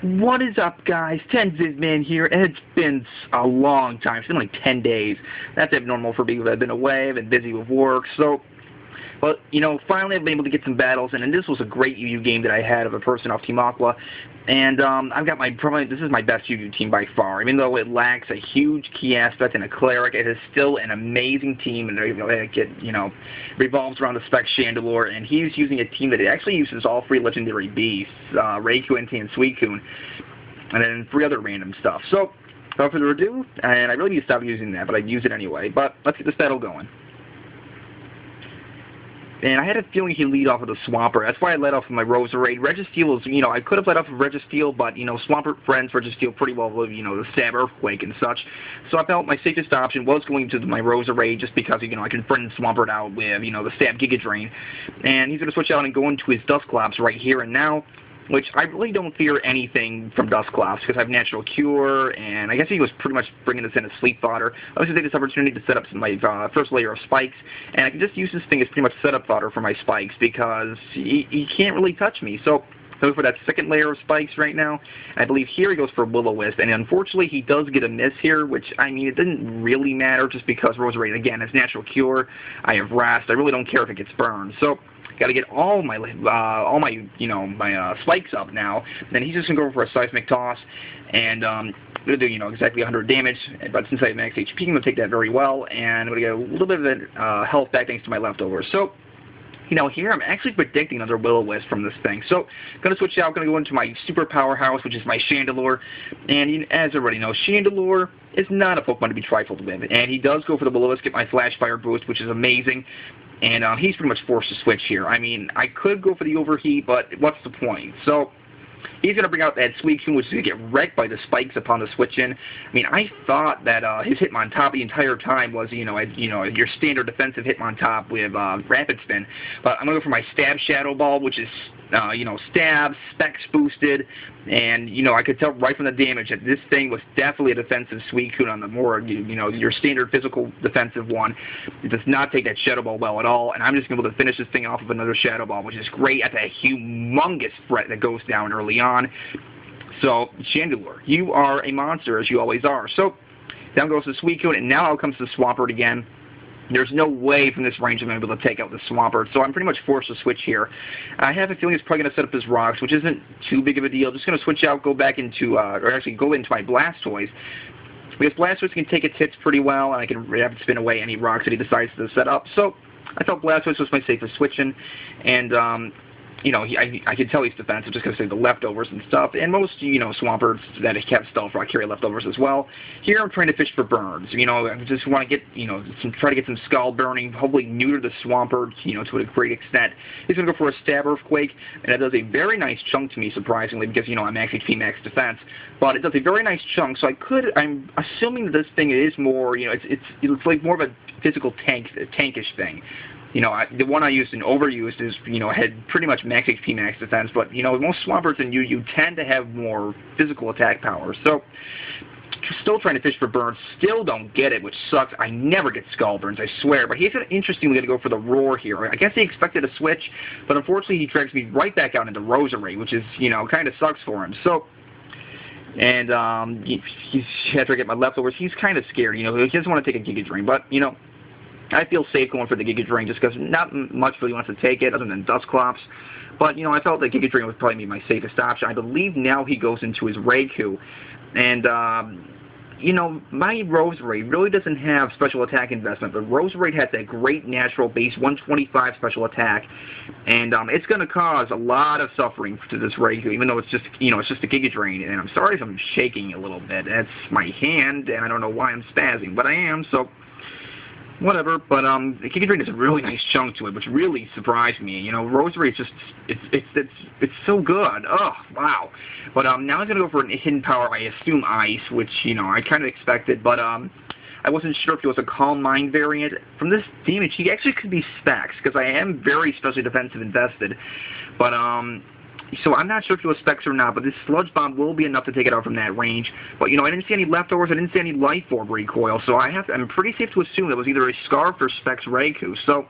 What is up, guys? TenZizman here, and it's been a long time. It's been like 10 days. That's abnormal for people that have been away. I've been busy with work, so... Well, finally I've been able to get some battles, and this was a great UU game that I had of a person off Team Aqua, and I've got this is my best UU team by far. Even though it lacks a huge key aspect and a cleric, it is still an amazing team, and it revolves around the Spec Chandelure, and he's using a team that actually uses all 3 legendary beasts, Raikou, Entei, and Suicune, and then 3 other random stuff. So, without further ado, and I really need to stop using that, but I'd use it anyway, but let's get this battle going. And I had a feeling he'd lead off with a Swampert. That's why I led off with my Roserade. Registeel is, I could have led off with Registeel, but, Swampert friends Registeel pretty well with, the Stab Earthquake and such. So I felt my safest option was going to my Roserade just because, I can friend Swampert out with, the Stab Giga Drain. And he's going to switch out and go into his Dusclops right here and now, which I really don't fear anything from Dusclops because I have Natural Cure, and I guess he was pretty much bringing us in as sleep fodder. I was going to take this opportunity to set up my first layer of spikes, and I can just use this thing as pretty much setup fodder for my spikes because he can't really touch me. So go for that second layer of spikes right now. I believe here he goes for Will-O-Wisp, and unfortunately he does get a miss here, which, it doesn't really matter just because Roserade, again, has Natural Cure. I have Rast. I really don't care if it gets burned. So got to get all my spikes up now. Then he's just going to go for a Seismic Toss, and I'm going to do, exactly 100 damage, but since I have max HP, I'm going to take that very well, and I'm going to get a little bit of that health back thanks to my leftovers. So, here I'm actually predicting another Will-O-Wisp from this thing. So, going to switch out, going to go into my super powerhouse, which is my Chandelure. And as everybody knows, Chandelure is not a Pokemon to be trifled with. And he does go for the Will-O-Wisp, get my Flash Fire boost, which is amazing. And he's pretty much forced to switch here. I could go for the Overheat, but what's the point? So, he's going to bring out that Suicune, which is going to get wrecked by the spikes upon the switch-in. I thought that his Hitmontop the entire time was, your standard defensive Hitmontop with Rapid Spin. But I'm going to go for my Stab Shadow Ball, which is, Stab, Specs boosted, and, I could tell right from the damage that this thing was definitely a defensive Suicune on the more, your standard physical defensive one. It does not take that Shadow Ball well at all, and I'm just going to be able to finish this thing off with another Shadow Ball, which is great at that humongous threat that goes down early on. So, Chandelure, you are a monster, as you always are. So, down goes the Suicune, and now out comes the Swampert again. There's no way from this range I'm going to be able to take out the Swampert, so I'm pretty much forced to switch here. I have a feeling it's probably going to set up his Rocks, which isn't too big of a deal. Just going to switch out, go back into, or actually go into my Blastoise, because Blastoise can take its hits pretty well, and I can have it spin away any rocks that he decides to set up. So, I thought Blastoise was my safest switching, and, I can tell he's defensive just because of the leftovers and stuff. And most, Swamperts that have kept Stealth Rock carry leftovers as well. Here I'm trying to fish for burns. I just want to get, try to get some Skull Burning, hopefully neuter the Swampert, to a great extent. He's going to go for a Stab Earthquake, and that does a very nice chunk to me, surprisingly, because, I'm max HP, max defense. But it does a very nice chunk, so I'm assuming that this thing is more, it's like more of a physical tankish thing. The one I used and overused is, had pretty much max HP, max defense, but, most Swamperts in UU tend to have more physical attack power. So, still trying to fish for burns, still don't get it, which sucks. I never get Skull Burns, I swear. But he's interestingly going to go for the Roar here. I guess he expected a switch, but unfortunately he drags me right back out into Roserade, which is, kind of sucks for him. So, and after I get my leftovers, he's kind of scared, he doesn't want to take a Giga Drain, but, I feel safe going for the Giga Drain just because not much really wants to take it other than Dusclops. But, I felt that Giga Drain would probably be my safest option. I believe now he goes into his Raikou. And, my Roserade really doesn't have special attack investment, but Roserade has that great natural base 125 special attack. And it's going to cause a lot of suffering to this Raikou, even though it's just, it's just a Giga Drain. And I'm sorry if I'm shaking a little bit. That's my hand, and I don't know why I'm spazzing, but I am, so... whatever, but the Giga Drain has a really nice chunk to it, which really surprised me. Roserade is just, it's so good. Oh, wow. But now I'm going to go for a hidden power, I assume Ice, which, I kind of expected, but I wasn't sure if it was a Calm Mind variant. From this damage, he actually could be Specs, because I am very specially defensive invested. But, so I'm not sure if it was Specs or not, but this Sludge Bomb will be enough to take it out from that range. But, I didn't see any leftovers, I didn't see any Life Orb recoil, so I'm pretty safe to assume that was either a Scarf or Specs Raikou. So,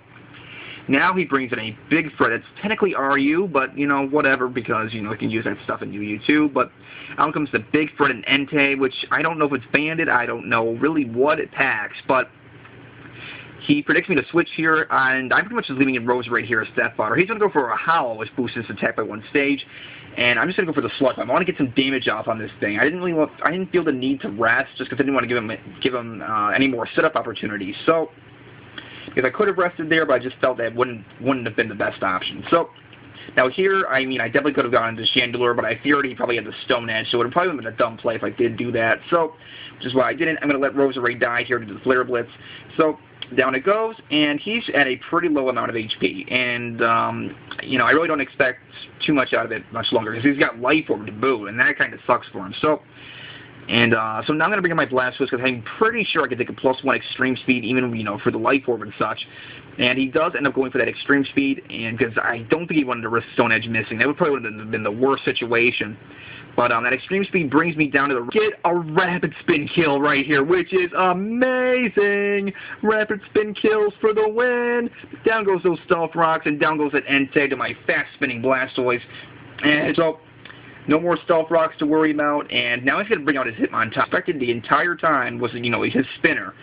Now he brings in a big threat. It's technically RU, but, you know, whatever, because, you know, you can use that stuff in UU too. But out comes the big threat in Entei, which I don't know if it's banded. I don't know really what it packs, but he predicts me to switch here, and I'm pretty much just leaving in Rose right here as Death Fodder. He's going to go for a Howl, which boosts his attack by 1 stage, and I'm just going to go for the Sludge Bomb. I want to get some damage off on this thing. I didn't feel the need to rest, just because I didn't want to give him any more setup opportunities. So, if I could have rested there, but I just felt that wouldn't have been the best option. So, now here, I mean, I definitely could have gone into Chandelure, but I feared he probably had the Stone Edge, so it would probably have been a dumb play if I did do that. So, which is why I didn't. I'm going to let Roserade die here to the Flare Blitz. So, down it goes, and he's at a pretty low amount of HP, and, you know, I really don't expect too much out of it much longer, because he's got Life Orb to boot, and that kind of sucks for him. So, so now I'm going to bring in my Blastoise, because I'm pretty sure I could take a +1 Extreme Speed, even, you know, for the Life Orb and such. And he does end up going for that Extreme Speed, and because I don't think he wanted to risk Stone Edge missing. That would probably have been the worst situation. But that Extreme Speed brings me down to the... Get a Rapid Spin kill right here, which is amazing! Rapid Spin kills for the win! Down goes those Stealth Rocks, and down goes that Entei to my fast-spinning Blastoise. And so, no more Stealth Rocks to worry about, and now he's going to bring out his Hitmontop. Expected the entire time was, you know, his spinner.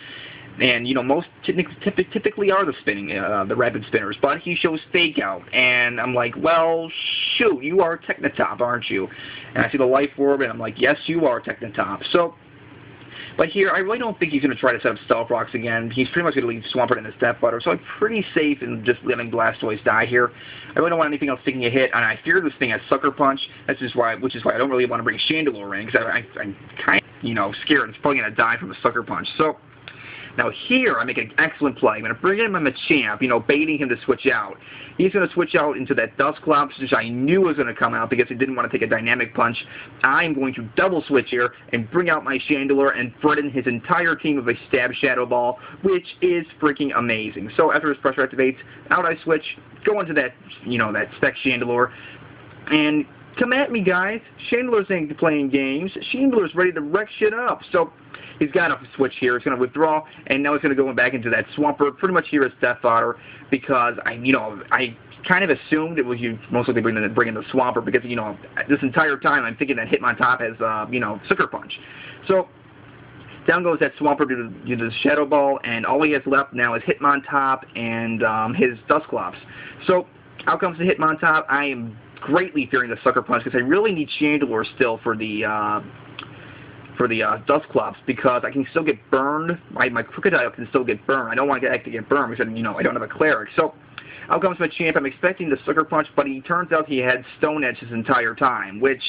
And, you know, most typically are the spinning, the rapid spinners, but he shows Fake Out, and I'm like, well, shoot, you are Technotop, aren't you? And I see the Life Orb, and I'm like, yes, you are Technotop. So, but here, I really don't think he's going to try to set up Stealth Rocks again. He's pretty much going to leave Swampert and his Death Fodder, so I'm pretty safe in just letting Blastoise die here. I really don't want anything else taking a hit, and I fear this thing has Sucker Punch, which is why I don't really want to bring Chandelure in, because I'm kind of, you know, scared it's probably going to die from a Sucker Punch. So, now here, I make an excellent play. I'm going to bring in my Machamp, you know, baiting him to switch out. He's going to switch out into that Dusclops, which I knew was going to come out because he didn't want to take a Dynamic Punch. I'm going to double switch here and bring out my Chandelure and threaten his entire team with a Stab Shadow Ball, which is freaking amazing. So after his pressure activates, out I switch, go into that, you know, that Spec Chandelure, and come at me, guys. Chandelure's ain't playing games. Chandelure's ready to wreck shit up. So he's got a switch here. He's going to withdraw, and now he's going to go back into that Swampert, pretty much here as Death Fodder, because I kind of assumed it was you most likely bringing the Swampert, because, you know, this entire time I'm thinking that Hitmontop has, you know, Sucker Punch. So down goes that Swampert to the Shadow Ball, and all he has left now is Hitmontop and his Dusclops. So out comes the Hitmontop. I am greatly fearing the Sucker Punch, because I really need Chandelure still for the Dusclops, because I can still get burned. My Crocodile can still get burned. I don't want to get burned because, you know, I don't have a Cleric. So out comes my Champ. I'm expecting the Sucker Punch, but he turns out he had Stone Edge his entire time, which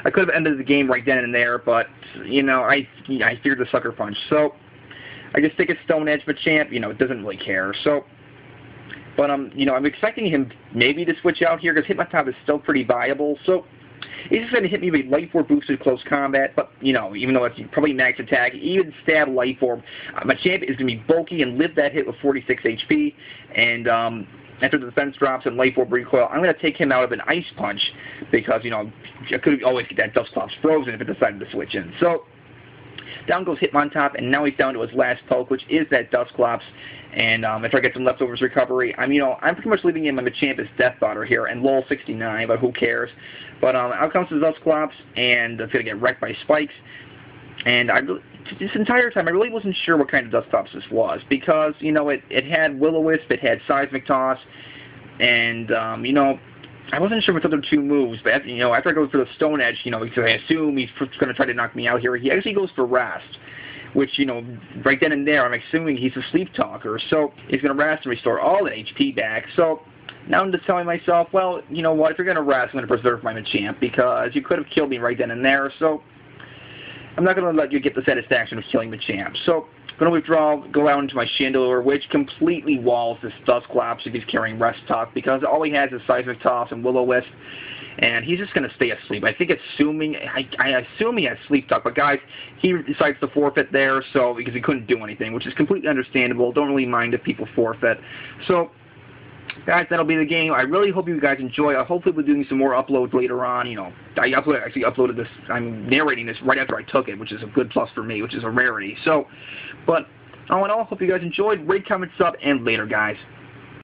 I could have ended the game right then and there, but, you know, I feared the Sucker Punch. So I just take a Stone Edge, but Champ, you know, doesn't really care. So, but you know, I'm expecting him maybe to switch out here, because Hitmontop is still pretty viable. So he's just going to hit me with Life Orb boosted close combat, but, you know, even though it's probably max attack, even stab Life Orb, my Champ is going to be bulky and live that hit with 46 HP, and after the defense drops and Life Orb recoil, I'm going to take him out of an Ice Punch, because, you know, I could always get that Dusclops frozen if it decided to switch in. So down goes Hitmontop, and now he's down to his last poke, which is that Dusclops. And after I get some leftovers recovery, you know, I'm pretty much leaving in my Machamp as Death Fodder here, and LOL 69, but who cares? But out comes the Dusclops, and it's going to get wrecked by Spikes. And this entire time, I really wasn't sure what kind of Dusclops this was, because, you know, it had Will-O-Wisp, it had Seismic Toss, and, you know, I wasn't sure what the other two moves, but, you know, after I go for the Stone Edge, you know, because I assume he's going to try to knock me out here, he actually goes for Rest, which, you know, right then and there, I'm assuming he's a Sleep Talker, so he's going to Rest and restore all that HP back. So now I'm just telling myself, well, you know what, if you're going to Rest, I'm going to preserve my Machamp, because you could have killed me right then and there, so I'm not going to let you get the satisfaction of killing Machamp. So I'm going to withdraw, go out into my Chandelure, which completely walls this Dusclops if he's carrying Rest Talk, because all he has is Seismic Toss and Will-O-Wisp, and he's just going to stay asleep. I assume he has Sleep Talk, but guys, he decides to forfeit there, so because he couldn't do anything, which is completely understandable. Don't really mind if people forfeit. So, guys, that'll be the game. I really hope you guys enjoy. Hopefully we'll be doing some more uploads later on. You know, I actually uploaded this. I'm narrating this right after I took it, which is a good plus for me, which is a rarity. So, but all in all, hope you guys enjoyed. Rate, comment, sub, and later, guys.